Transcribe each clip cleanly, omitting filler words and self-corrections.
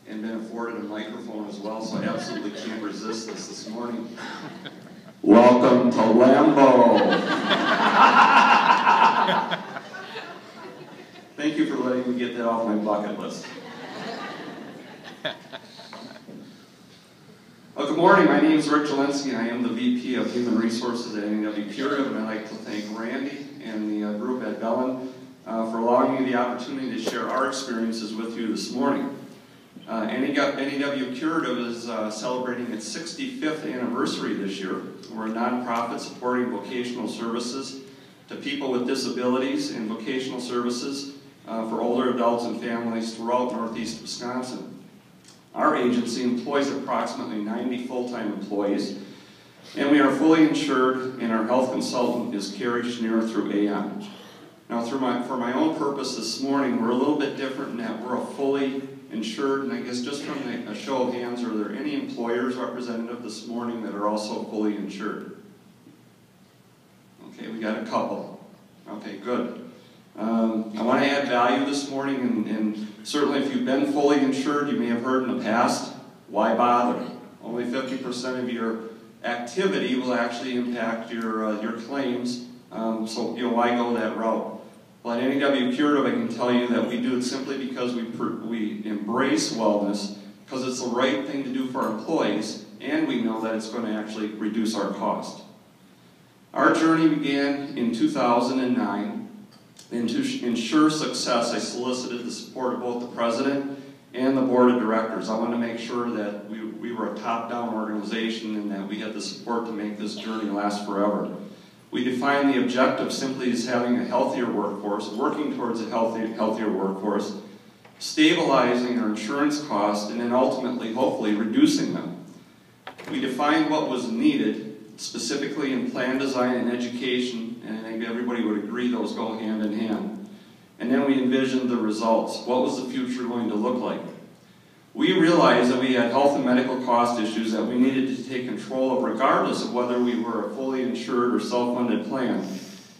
and been afforded a microphone as well, so I absolutely can't resist this morning. Welcome to Lambeau. Thank you for letting me get that off my bucket list. Well, good morning. My name is Rick Jelinski, and I am the VP of Human Resources at N.E.W. Curative, and I'd like to thank Randy and the group at Bellin for allowing me the opportunity to share our experiences with you this morning. N.E.W. Curative is celebrating its 65th anniversary this year. We're a nonprofit supporting vocational services to people with disabilities and vocational services for older adults and families throughout Northeast Wisconsin. Our agency employs approximately 90 full-time employees, and we are fully insured, and our health consultant is Carrie Schneer through Aon. Now, for my own purpose this morning, we're a little bit different in that we're a fully insured, and I guess just from a show of hands, are there any employers representative this morning that are also fully insured? Okay, we got a couple. Okay, good. I want to add value this morning, and certainly if you've been fully insured, you may have heard in the past, why bother? Only 50% of your activity will actually impact your claims, so why go that route? Well, at N.E.W. Curative, I can tell you that we do it simply because we embrace wellness, because it's the right thing to do for our employees, and we know that it's going to actually reduce our cost. Our journey began in 2009. And to ensure success, I solicited the support of both the president and the board of directors. I wanted to make sure that we were a top-down organization and that we had the support to make this journey last forever. We defined the objective simply as having a healthier workforce, working towards a healthier workforce, stabilizing our insurance costs, and then ultimately, hopefully, reducing them. We defined what was needed, specifically in plan design and education, and I think everybody would agree those go hand in hand. And then we envisioned the results. What was the future going to look like? We realized that we had health and medical cost issues that we needed to take control of regardless of whether we were a fully insured or self-funded plan.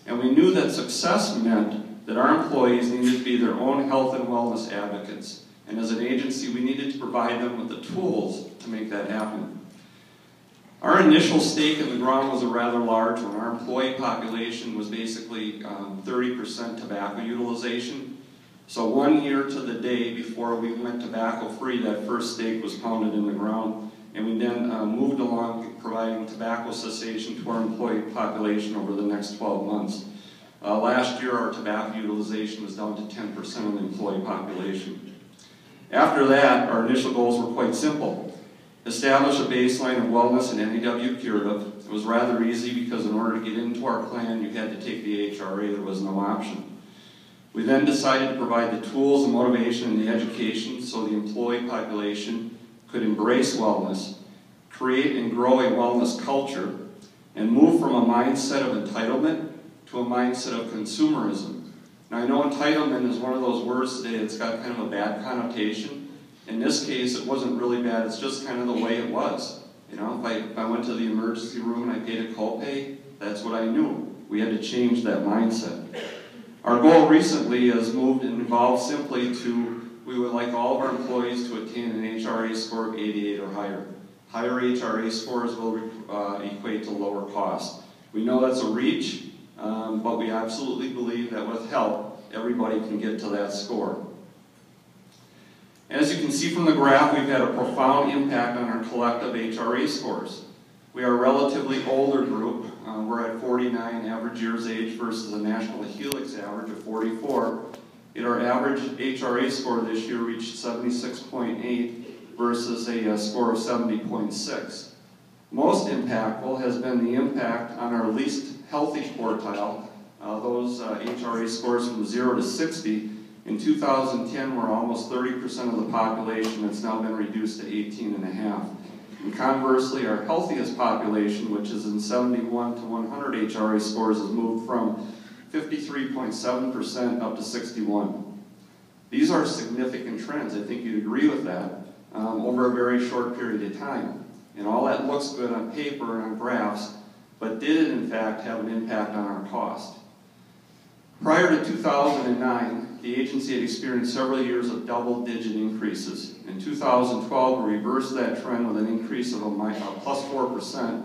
And we knew that success meant that our employees needed to be their own health and wellness advocates. And as an agency, we needed to provide them with the tools to make that happen. Our initial stake in the ground was a rather large one. Our employee population was basically 30% tobacco utilization. So 1 year to the day before we went tobacco-free, that first stake was pounded in the ground, and we then moved along providing tobacco cessation to our employee population over the next 12 months. Last year, our tobacco utilization was down to 10% of the employee population. After that, our initial goals were quite simple. Establish a baseline of wellness in N.E.W. Curative. It was rather easy because in order to get into our plan, you had to take the HRA. There was no option. We then decided to provide the tools and motivation and the education so the employee population could embrace wellness, create and grow a wellness culture, and move from a mindset of entitlement to a mindset of consumerism. Now, I know entitlement is one of those words today that's got kind of a bad connotation. In this case, it wasn't really bad. It's just kind of the way it was. If I went to the emergency room and I paid a copay, that's what I knew. We had to change that mindset. Our goal recently has moved and evolved simply to, we would like all of our employees to attain an HRA score of 88 or higher. Higher HRA scores will equate to lower costs. We know that's a reach, but we absolutely believe that with help, everybody can get to that score. As you can see from the graph, we've had a profound impact on our collective HRA scores. We are a relatively older group. We're at 49 average years age versus a national Helix average of 44. Yet our average HRA score this year reached 76.8 versus a score of 70.6. Most impactful has been the impact on our least healthy quartile, those HRA scores from 0 to 60. In 2010, we're almost 30% of the population. That's now been reduced to 18.5. And conversely, our healthiest population, which is in 71 to 100 HRA scores, has moved from 53.7% up to 61. These are significant trends. I think you'd agree with that over a very short period of time. And all that looks good on paper and on graphs, but did it in fact have an impact on our cost? Prior to 2009, the agency had experienced several years of double-digit increases. In 2012, we reversed that trend with an increase of a plus 4%.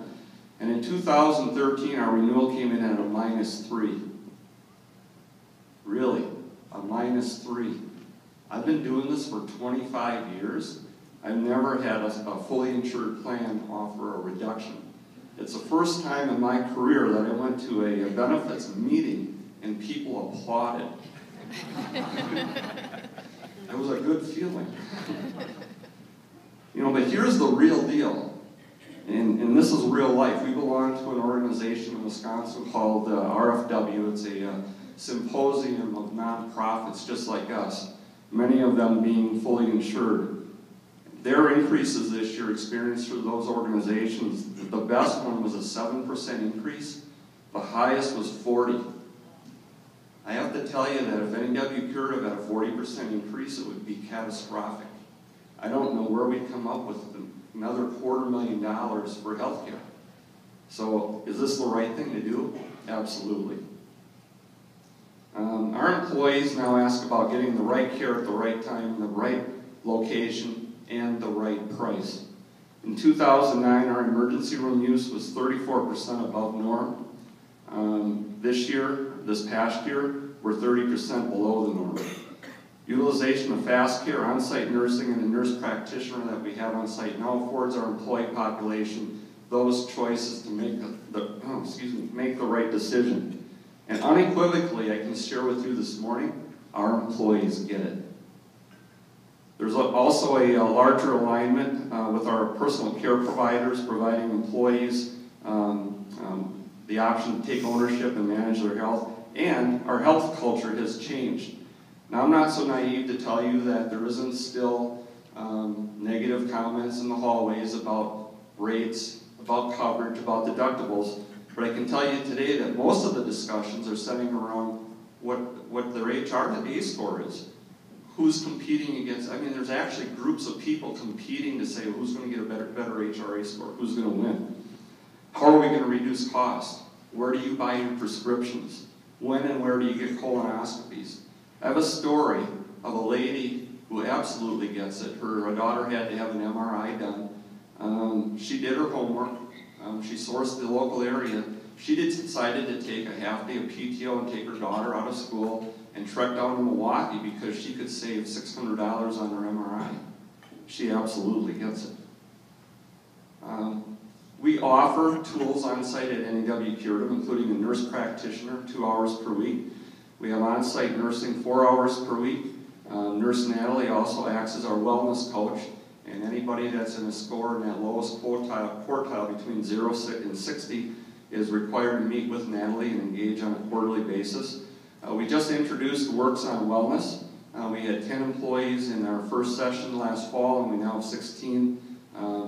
And in 2013, our renewal came in at a -3. Really, a -3. I've been doing this for 25 years. I've never had a fully insured plan offer a reduction. It's the first time in my career that I went to a benefits meeting and people applauded. It was a good feeling. You know, but here's the real deal. And this is real life. We belong to an organization in Wisconsin called RFW. It's a symposium of nonprofits just like us, many of them being fully insured. Their increases this year experienced through those organizations, the best one was a 7% increase. The highest was 40. I have to tell you that if N.E.W. Curative had a 40% increase, it would be catastrophic. I don't know where we'd come up with another $250,000 for health care. So is this the right thing to do? Absolutely. Our employees now ask about getting the right care at the right time, the right location, and the right price. In 2009, our emergency room use was 34% above norm. This past year, we're 30% below the norm. Utilization of fast care, on-site nursing, and a nurse practitioner that we have on-site now affords our employee population those choices to make make the right decision. And unequivocally, I can share with you this morning, our employees get it. There's also a larger alignment with our personal care providers, providing employees the option to take ownership and manage their health, and our health culture has changed. Now, I'm not so naive to tell you that there isn't still negative comments in the hallways about rates, about coverage, about deductibles, but I can tell you today that most of the discussions are centering around what their HRA score is. Who's competing against, I mean, there's actually groups of people competing to say who's going to get a better HRA score, who's going to win. How are we going to reduce costs? Where do you buy your prescriptions? When and where do you get colonoscopies? I have a story of a lady who absolutely gets it. Her daughter had to have an MRI done. She did her homework. She sourced the local area. She decided to take a half day of PTO and take her daughter out of school and trek down to Milwaukee because she could save $600 on her MRI. She absolutely gets it. We offer tools on site at N.E.W. Curative, including a nurse practitioner, 2 hours per week. We have on-site nursing 4 hours per week. Nurse Natalie also acts as our wellness coach, and anybody that's in a score in that lowest quartile between 0 and 60 is required to meet with Natalie and engage on a quarterly basis. We just introduced Works on Wellness. We had 10 employees in our first session last fall, and we now have 16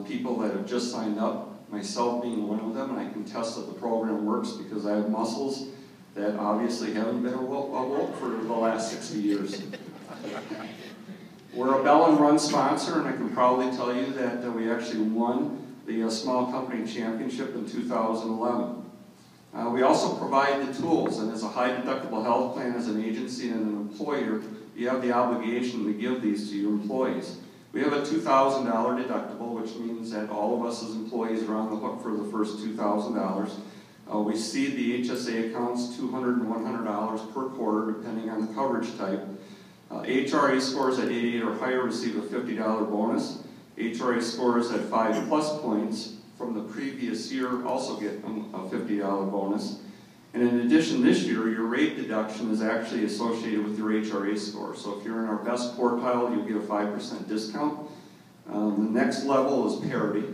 people that have just signed up, myself being one of them, and I can test that the program works because I have muscles that obviously haven't been awoke for the last 60 years. We're a Bell and Run sponsor, and I can proudly tell you that we actually won the Small Company Championship in 2011. We also provide the tools, and as a high deductible health plan, as an agency and an employer, you have the obligation to give these to your employees. We have a $2,000 deductible, which means that all of us as employees are on the hook for the first $2,000. We seed the HSA accounts $200 and $100 per quarter, depending on the coverage type. HRA scores at 88 or higher receive a $50 bonus. HRA scores at 5+ points from the previous year also get a $50 bonus. And in addition, this year, your rate deduction is actually associated with your HRA score. So if you're in our best quartile, you'll get a 5% discount. The next level is parity.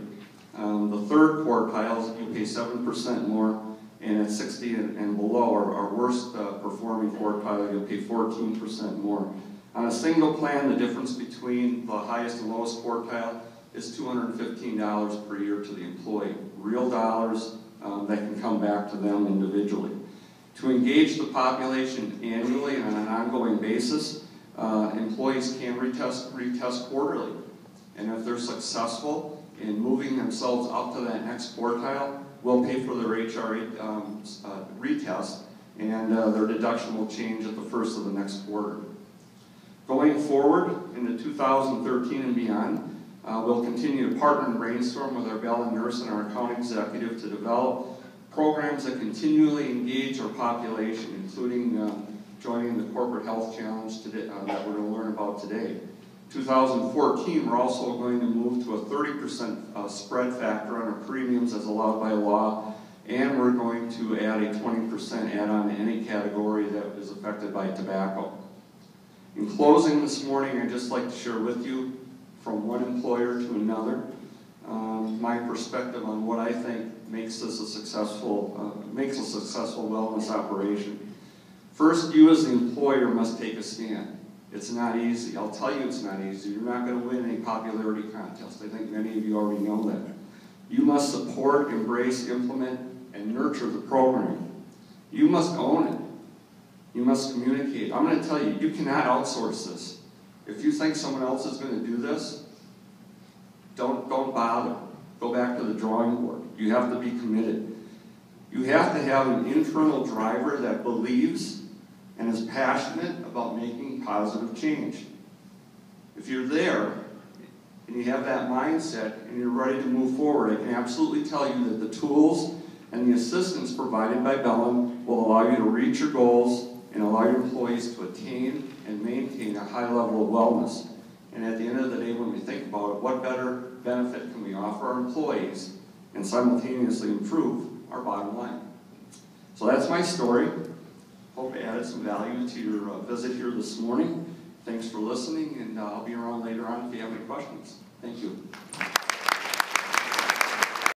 The third quartile, you pay 7% more, and at 60 and below, our worst performing quartile, you'll pay 14% more. On a single plan, the difference between the highest and lowest quartile is $215 per year to the employee. Real dollars that can come back to them individually. To engage the population annually and on an ongoing basis, employees can retest quarterly. And if they're successful in moving themselves up to that next quartile, we'll pay for their HRA retest, and their deduction will change at the first of the next quarter. Going forward into 2013 and beyond, we'll continue to partner and brainstorm with our Bell and Nurse and our account executive to develop programs that continually engage our population, including joining the Corporate Health Challenge today, that we're going to learn about today. 2014, we're also going to move to a 30% spread factor on our premiums as allowed by law, and we're going to add a 20% add-on to any category that is affected by tobacco. In closing this morning, I'd just like to share with you, from one employer to another, my perspective on what I think makes this a successful wellness operation. First, you as the employer must take a stand. It's not easy. I'll tell you it's not easy. You're not going to win any popularity contest. I think many of you already know that. You must support, embrace, implement, and nurture the program. You must own it. You must communicate. I'm going to tell you, you cannot outsource this. If you think someone else is going to do this, don't bother. Go back to the drawing board. You have to be committed. You have to have an internal driver that believes and is passionate about making positive change. If you're there and you have that mindset and you're ready to move forward, I can absolutely tell you that the tools and the assistance provided by Bellin will allow you to reach your goals and allow your employees to attain and maintain a high level of wellness. And at the end of the day, when we think about it, what better benefit can we offer our employees and simultaneously improve our bottom line? So that's my story. Hope I added some value to your visit here this morning. Thanks for listening, and I'll be around later on if you have any questions. Thank you.